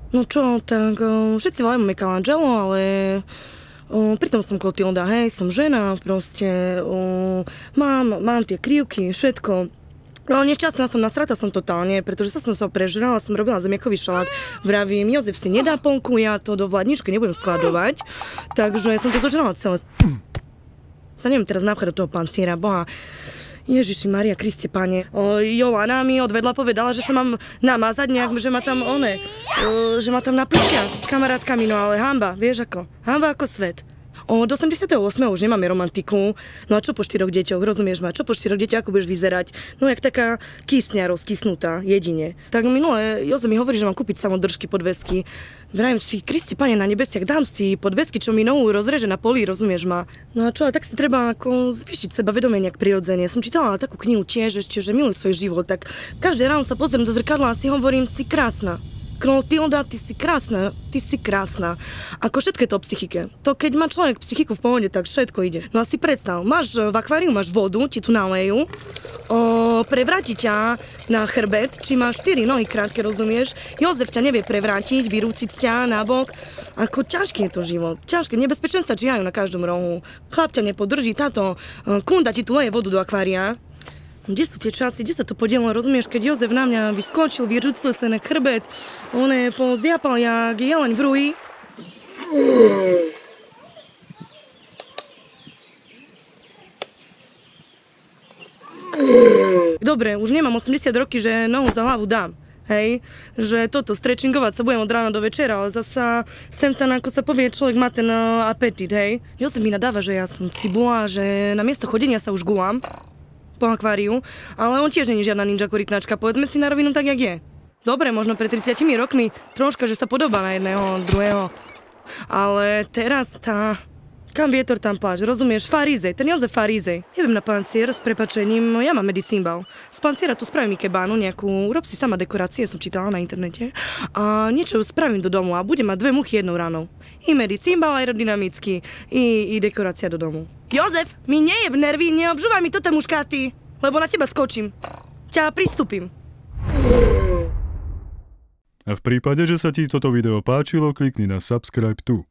No čo, tak všetci volajú Michelangelo, ale pritom som Klotilda, hej, som žena, proste mám tie krivky, všetko. No nešťastná som, nasrata som totálne, pretože som sa prežrala, som robila zemiakový šalát. Vravím, Jozef si nedá polku, ja to do vládničky nebudem skladovať, takže som to zožrala celé. Sa neviem teraz napchať do toho panciera, boha. Ježiši Maria, Kriste Pane. Jolana mi odvedla, povedala, že sa mám namázať nejak, že ma tam že ma tam napličia s kamarátkami, no ale hanba, vieš ako? Hanba ako svet. Do 88. už nemáme romantiku. No a čo po 4 deťoch, rozumieš ma? Čo po 4 deťoch, ako budeš vyzerať? No jak taká kysňa rozkysnutá, jedine. Tak minule Jozef mi hovorí, že mám kúpiť samodržky podvesky. Vravím si, Kriste Pane na nebesiach, dám si podvesky, čo mi nohu rozreže na poli, rozumieš ma? No a čo, tak si treba ako zvýšiť sebavedomie nejak prirodzene. Som čítala takú knihu tiež ešte, že miluj svoj život, tak každé ráno sa pozriem do zrkadla a si hovorím, si krásna. Klotilda, ty si krásna. Ako všetko je to o psychike. To keď má človek psychiku v pohode, tak všetko ide. No a si predstav, máš v akváriu, máš vodu, ti tu nalejú, prevráti ťa na chrbet, či máš 4 nohy krátke, rozumieš? Jozef ťa nevie prevrátiť, vyrúciť ťa na bok. Ako ťažký je to život, ťažké, nebezpečenstva čihajú na každom rohu. Chlap ťa nepodrží, táto kunda ti tu leje vodu do akvária. Kde sú tie časy, kde sa to podielo, rozumieš, keď Jozef na mňa vyskočil, vyrúcil sa na chrbet, on je pozjapal jak jeleň v rúji. Dobre, už nemám 80 roky, že nohu za hlavu dám. Hej, že toto, stretchingovať sa budem od rána do večera, ale zasa sem tam, ako sa povie, človek má ten apetit, hej. Jozef mi nadáva, že ja som cibula, že na miesto chodenia sa už gulám po akváriu, ale on tiež nie je žiadna ninja korytnačka, povedzme si na rovinu tak, jak je. Dobre, možno pred 30 rokmi troška, že sa podobá na jedného, druhého, ale teraz kam vietor, tam pláč, rozumieš, farizej, ten Jozef farizej. Idem na pancier s prepačením, ja mám medicínbal. Z panciera tu spravím ikebánu nejakú, urob si sama dekorácie, som čítala na internete, a niečo spravím do domu a budem mať 2 muchy jednou ranou. I medicínbal aerodynamický, i dekorácia do domu. Jozef, mi nejeb nervy, neobžúvaj mi toto muškáty, lebo na teba skočím. Ťa pristúpim. A v prípade, že sa ti toto video páčilo, klikni na subscribe tu.